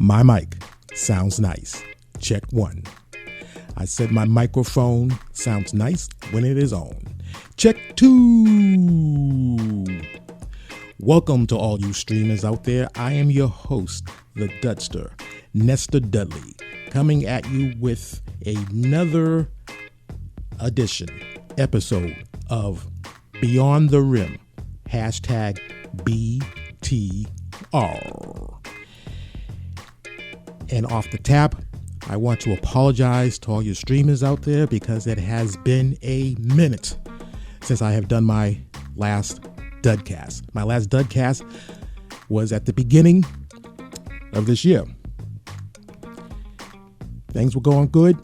My mic sounds nice. Check one. I said my microphone sounds nice when it is on. Check two. Welcome to all you streamers out there. I am your host, the Dudster, Nestor Dudley, coming at you with another episode of Beyond the Rim, hashtag BTR. And off the tap, I want to apologize to all you streamers out there because it has been a minute since I have done my last Dudcast. My last Dudcast was at the beginning of this year. Things were going good.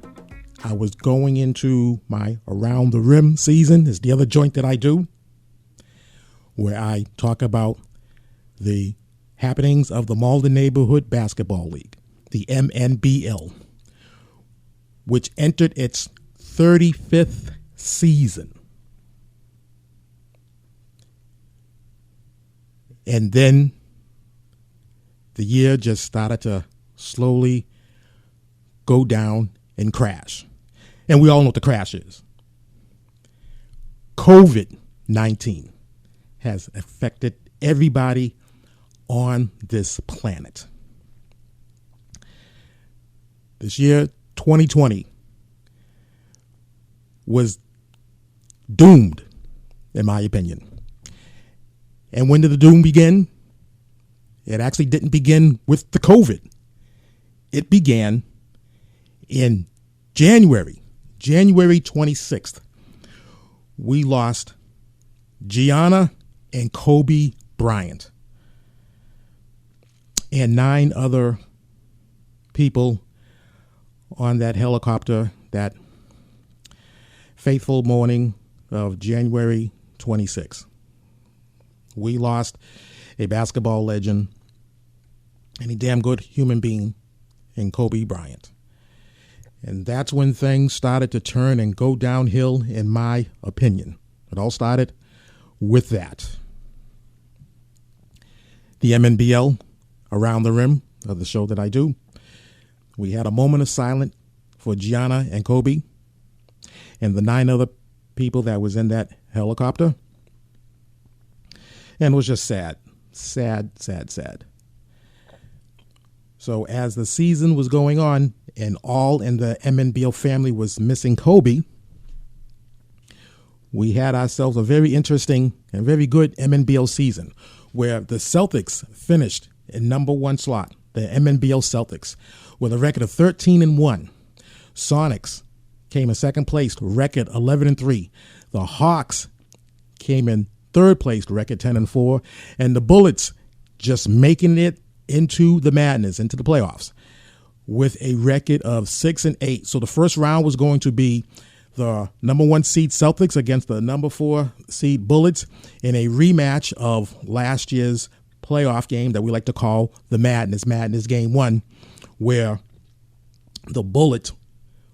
I was going into my Around the Rim season. It's the other joint that I do, where I talk about the happenings of the Malden Neighborhood Basketball League, the MNBL, which entered its 35th season. And then the year just started to slowly go down and crash. And we all know what the crash is. COVID-19 has affected everybody on this planet. This year, 2020, was doomed, in my opinion. And when did the doom begin? It actually didn't begin with the COVID. It began in January 26th. We lost Gianna and Kobe Bryant and 9 other people on that helicopter that fateful morning of January 26th. We lost a basketball legend and a damn good human being in Kobe Bryant. And that's when things started to turn and go downhill, in my opinion. It all started with that. The MNBL, Around the Rim, of the show that I do, we had a moment of silence for Gianna and Kobe and the 9 other people that was in that helicopter. And it was just sad. Sad. So as the season was going on and all in the MNBL family was missing Kobe, we had ourselves a very interesting and very good MNBL season where the Celtics finished in number 1 slot, the MNBL Celtics, with a record of 13-1. Sonics came in second place, record 11-3. The Hawks came in third place, record 10-4. And the Bullets just making it into the madness, into the playoffs, with a record of 6-8. So the first round was going to be the number 1 seed Celtics against the number 4 seed Bullets in a rematch of last year's playoff game that we like to call the Madness Game 1, where the Bullets,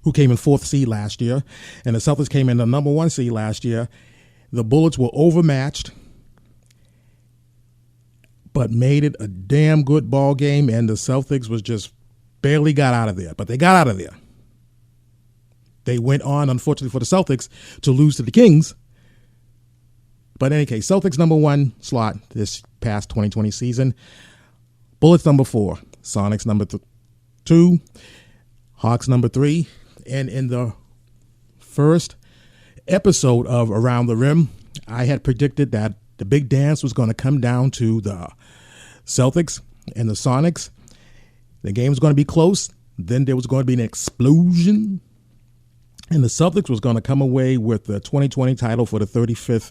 who came in 4th seed last year, and the Celtics came in the number 1 seed last year, the Bullets were overmatched, but made it a damn good ball game, and the Celtics was just barely got out of there. But they got out of there. They went on, unfortunately for the Celtics, to lose to the Kings. But in any case, Celtics number 1 slot this past 2020 season. Bullets number 4. Sonics number 2. Hawks number 3. And in the first episode of Around the Rim, I had predicted that the big dance was going to come down to the Celtics and the Sonics. The game was going to be close. Then there was going to be an explosion. And the Celtics was going to come away with the 2020 title for the 35th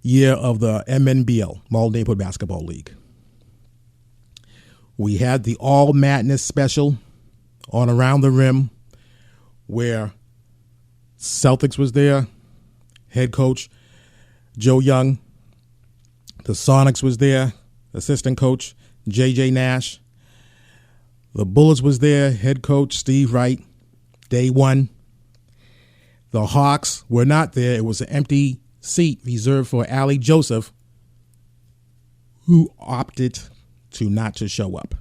year of the MNBL, Malden Neighborhood Basketball League. We had the All Madness special on Around the Rim, where Celtics was there, head coach Joe Young. The Sonics was there, assistant coach J.J. Nash. The Bullets was there, head coach Steve Wright, day 1. The Hawks were not there. It was an empty seat reserved for Allie Joseph, who opted to not to show up.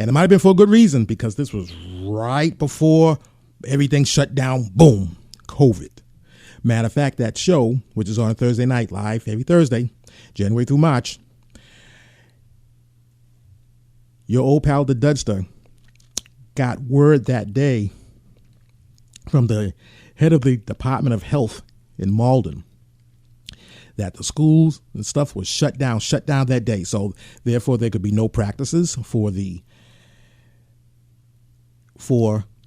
And it might have been for a good reason, because this was right before everything shut down. Boom, COVID. Matter of fact, that show, which is on a Thursday night live every Thursday, January through March, your old pal, the Dudster, got word that day from the head of the Department of Health in Malden that the schools and stuff was shut down that day. So therefore there could be no practices for the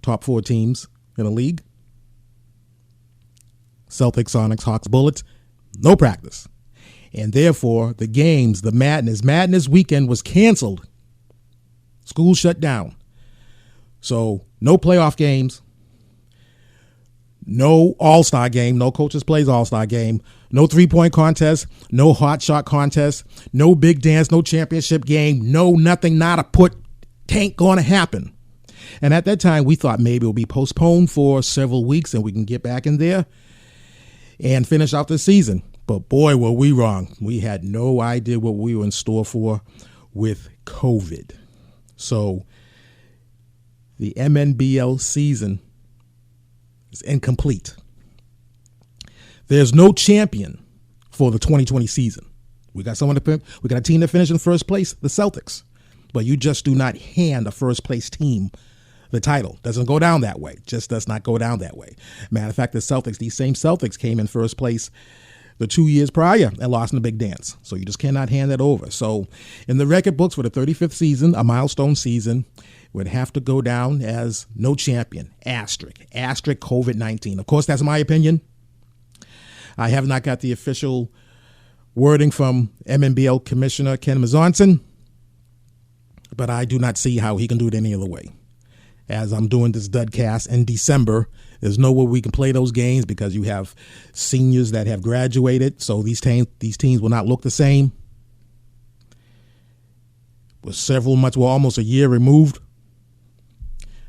top four teams in the league. Celtics, Sonics, Hawks, Bullets, no practice. And therefore the games, the Madness weekend was canceled. School shut down. So no playoff games, no all-star game, no coaches plays all-star game, no three-point contest, no hot shot contest, no big dance, no championship game, no nothing, not a put, ain't going to happen. And at that time, we thought maybe it would be postponed for several weeks and we can get back in there and finish out the season. But boy, were we wrong. We had no idea what we were in store for with COVID. So the MNBL season is incomplete. There's no champion for the 2020 season. We got a team that finished in first place, the Celtics. But you just do not hand a first place team the title. Doesn't go down that way. Just does not go down that way. Matter of fact, these same Celtics came in first place the 2 years prior and lost in the big dance. So you just cannot hand that over. So in the record books for the 35th season, a milestone season, would have to go down as no champion, asterisk COVID-19. Of course, that's my opinion. I have not got the official wording from MNBL Commissioner Ken Mazonson, but I do not see how he can do it any other way. As I'm doing this Dudcast in December, there's no way we can play those games because you have seniors that have graduated, so these teams will not look the same. We're almost a year removed.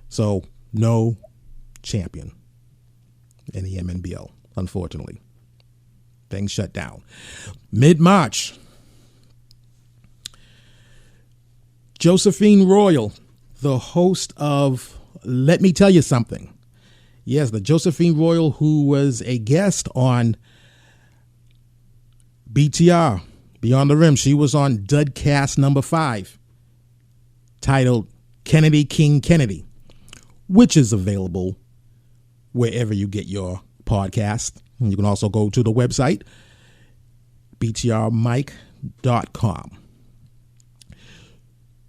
So no champion in the MNBL, unfortunately. Things shut down. Mid-March, Josephine Royal, the host of Let Me Tell You Something. Yes, the Josephine Royal who was a guest on BTR, Beyond the Rim. She was on Dudcast number 5, titled Kennedy King Kennedy, which is available wherever you get your podcast. And you can also go to the website, btrmike.com.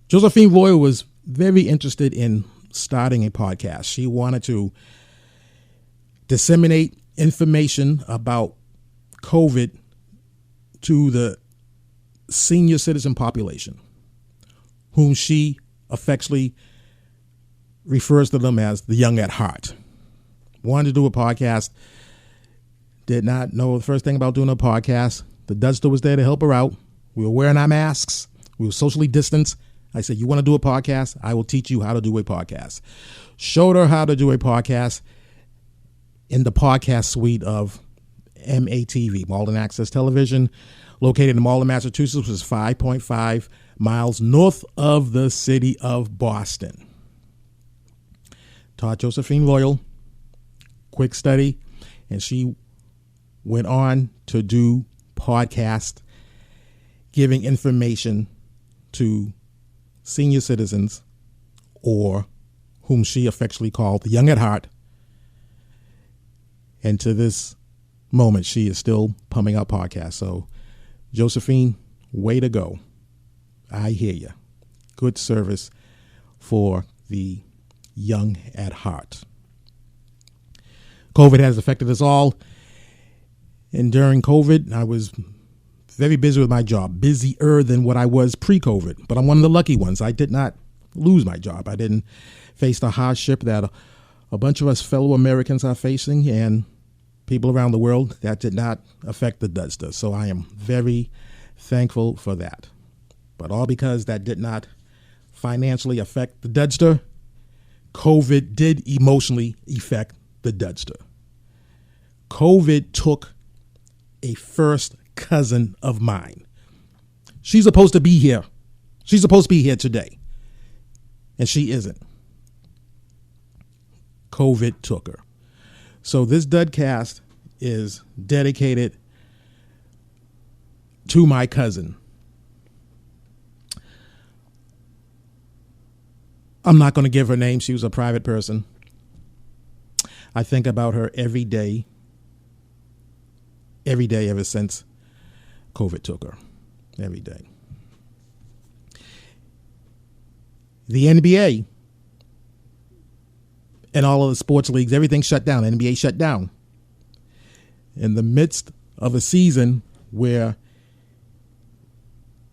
Josephine Royal was very interested in starting a podcast. She wanted to disseminate information about COVID to the senior citizen population, whom she affectionately refers to them as the young at heart. Wanted to do a podcast. Did not know the first thing about doing a podcast. The Dudster was there to help her out. We were wearing our masks. We were socially distanced. I said, you want to do a podcast? I will teach you how to do a podcast. Showed her how to do a podcast in the podcast suite of MATV, Malden Access Television, located in Malden, Massachusetts, which is 5.5 miles north of the city of Boston. Taught Josephine Royal, quick study, and she went on to do podcast, giving information to senior citizens, or whom she affectionately called the young at heart. And to this moment, she is still pumping out podcasts. So, Josephine, way to go. I hear you. Good service for the young at heart. COVID has affected us all. And during COVID, I was very busy with my job, busier than what I was pre-COVID. But I'm one of the lucky ones. I did not lose my job. I didn't face the hardship that a bunch of us fellow Americans are facing and people around the world. That did not affect the Dudster. So I am very thankful for that. But all because that did not financially affect the Dudster, COVID did emotionally affect the Dudster. COVID took a first cousin of mine. She's supposed to be here. She's supposed to be here today. and she isn't. COVID took her. So this Dudcast is dedicated to my cousin. I'm not going to give her name. She was a private person. I think about her every day ever since COVID took her. Every day. The NBA and all of the sports leagues, everything shut down. NBA shut down. In the midst of a season where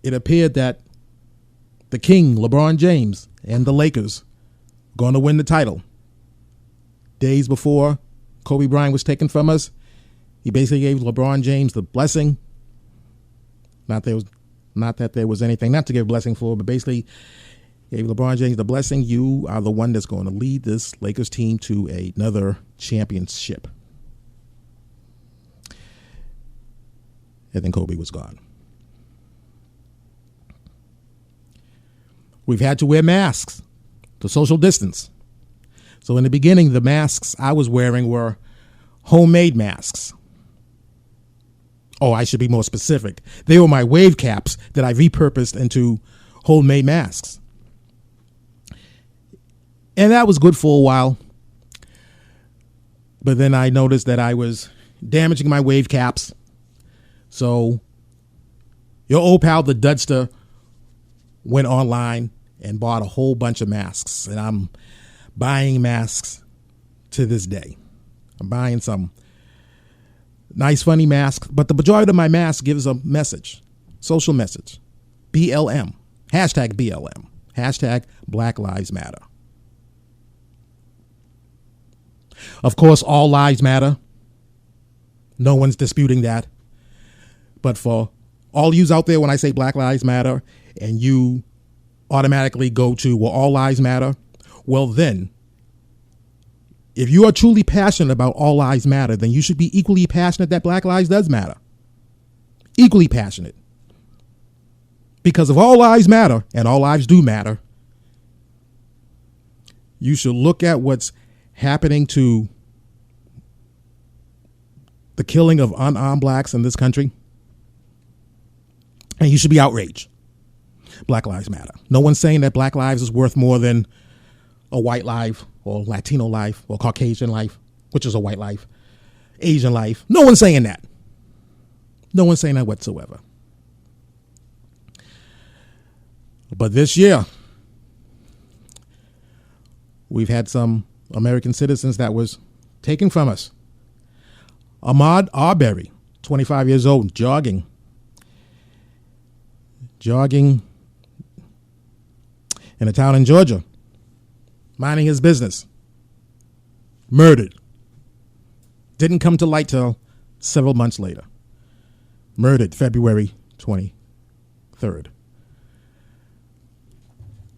it appeared that the King, LeBron James, and the Lakers going to win the title. Days before Kobe Bryant was taken from us, he basically gave LeBron James the blessing. Not that there was anything not to give a blessing for, but basically gave LeBron James the blessing. You are the one that's going to lead this Lakers team to another championship. And then Kobe was gone. We've had to wear masks to social distance. So in the beginning, the masks I was wearing were homemade masks. Oh, I should be more specific. They were my wave caps that I repurposed into homemade masks. And that was good for a while. But then I noticed that I was damaging my wave caps. So your old pal, the Dudster, went online and bought a whole bunch of masks. And I'm buying masks to this day. I'm buying some nice, funny masks. But the majority of my mask gives a message, social message, BLM, hashtag BLM, hashtag Black Lives Matter. Of course, all lives matter. No one's disputing that. But for all yous out there, when I say Black Lives Matter and you automatically go to, well, all lives matter, well then, if you are truly passionate about all lives matter, then you should be equally passionate that Black lives does matter. Equally passionate. Because if all lives matter, and all lives do matter, you should look at what's happening to the killing of unarmed blacks in this country, and you should be outraged. Black lives matter. No one's saying that Black lives is worth more than a white life or Latino life or Caucasian life, which is a white life, Asian life. No one's saying that. No one's saying that whatsoever. But this year, we've had some American citizens that was taken from us. Ahmaud Arbery, 25 years old, jogging in a town in Georgia, minding his business, murdered. Didn't come to light till several months later. Murdered February 23rd.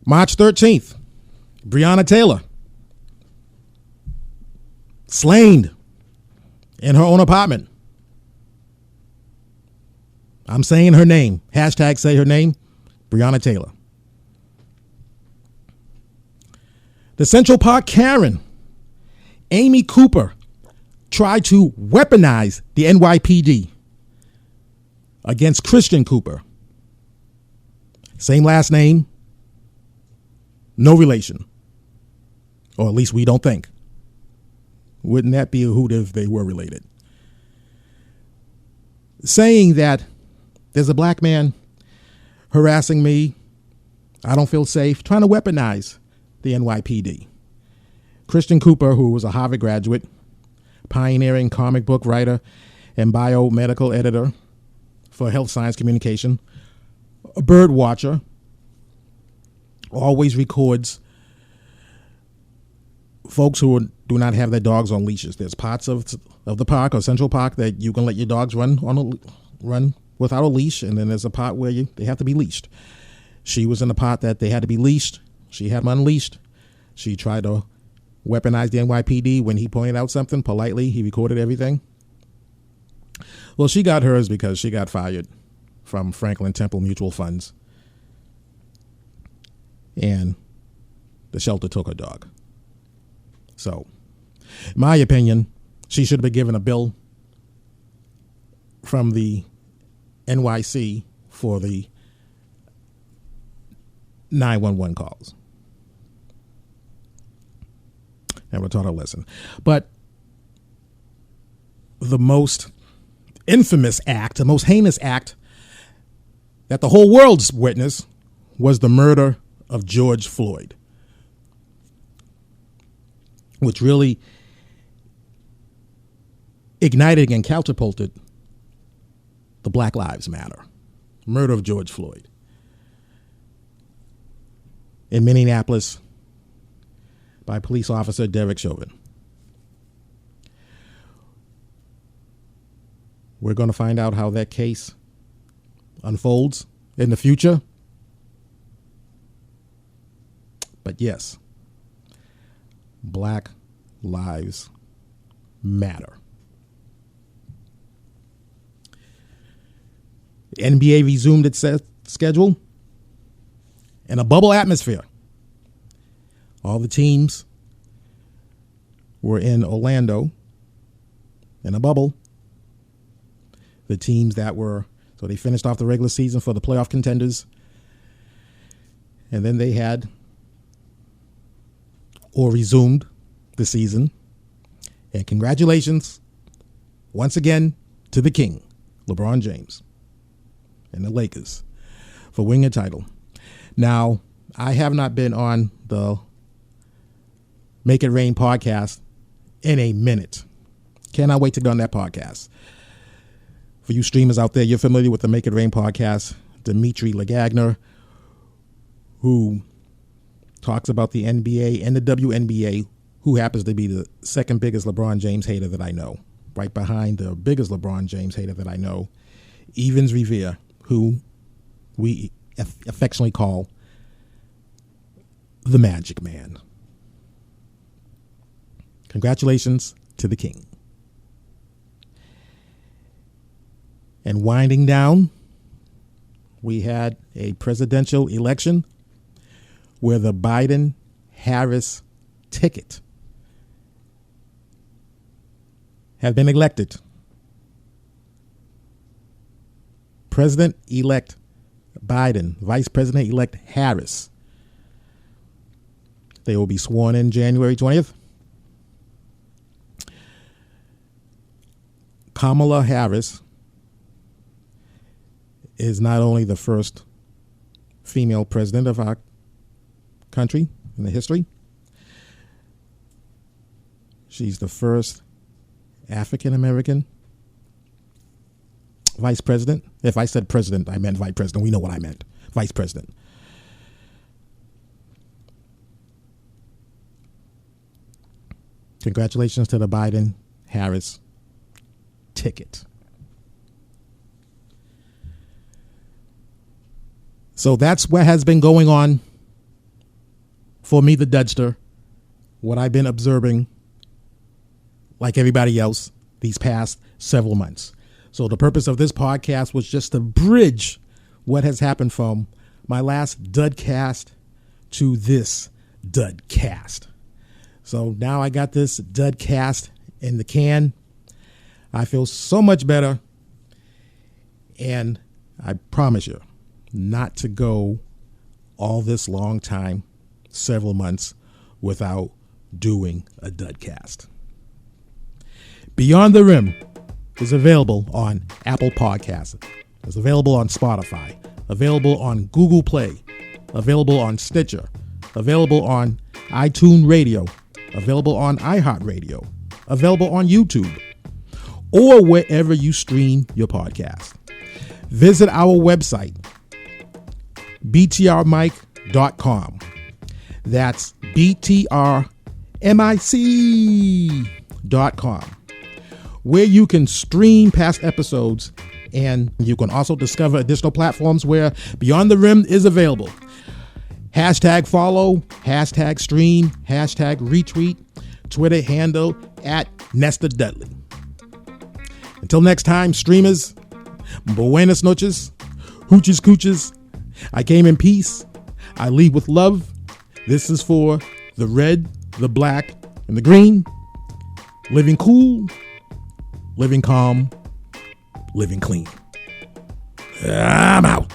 March 13th, Breonna Taylor, slain in her own apartment. I'm saying her name. Hashtag say her name, Breonna Taylor. The Central Park Karen, Amy Cooper, tried to weaponize the NYPD against Christian Cooper. Same last name, no relation. Or at least we don't think. Wouldn't that be a hoot if they were related? Saying that there's a black man harassing me, I don't feel safe, trying to weaponize the NYPD. Christian Cooper, who was a Harvard graduate, pioneering comic book writer and biomedical editor for health science communication, a bird watcher, always records folks who do not have their dogs on leashes. There's parts of the park or Central Park that you can let your dogs run without a leash, and then there's a part where they have to be leashed. She was in the part that they had to be leashed. She had them unleashed. She tried to weaponize the NYPD. When he pointed out something politely, he recorded everything. Well, she got hers because she got fired from Franklin Temple Mutual Funds. And the shelter took her dog. So, in my opinion, she should have been given a bill from the NYC for the 911 calls. Never taught her a lesson. But the most infamous act, the most heinous act that the whole world's witnessed was the murder of George Floyd, which really ignited and catapulted the Black Lives Matter. Murder of George Floyd in Minneapolis by police officer Derek Chauvin. We're going to find out how that case unfolds in the future. But yes, Black Lives Matter. The NBA resumed its schedule in a bubble atmosphere. All the teams were in Orlando in a bubble. The teams that were, so they finished off the regular season for the playoff contenders. And then they had, or resumed the season. And congratulations, once again, to the King, LeBron James, and the Lakers for winning a title. Now, I have not been on the Make It Rain podcast in a minute. Cannot wait to go on that podcast. For you streamers out there, you're familiar with the Make It Rain podcast. Dimitri Lagagner, who talks about the NBA and the WNBA, who happens to be the second biggest LeBron James hater that I know, right behind the biggest LeBron James hater that I know, Evans Revere, who we affectionately call the Magic Man. Congratulations to the King. And winding down, we had a presidential election where the Biden-Harris ticket have been elected. President-elect Biden, Vice President-elect Harris. They will be sworn in January 20th. Kamala Harris is not only the first female president of our country in the history, she's the first African-American vice president. If I said president, I meant vice president. We know what I meant. Vice president. Congratulations to the Biden-Harris ticket. So that's what has been going on for me, the Dudster, what I've been observing, like everybody else, these past several months. So the purpose of this podcast was just to bridge what has happened from my last Dudcast to this Dudcast. So now I got this Dudcast in the can. I feel so much better. And I promise you not to go all this long time, several months, without doing a Dudcast. Beyond the Rim is available on Apple Podcasts. It's available on Spotify. Available on Google Play. Available on Stitcher. Available on iTunes Radio. Available on iHeartRadio. Available on YouTube. Or wherever you stream your podcast. Visit our website, btrmic.com. That's btrmic.com, where you can stream past episodes, and you can also discover additional platforms where Beyond the Rim is available. Hashtag follow, hashtag stream, hashtag retweet, Twitter handle @NestorDudley. Until next time, streamers, buenas noches, hooches cooches. I came in peace. I leave with love. This is for the red, the black, and the green. Living cool, living calm, living clean. I'm out.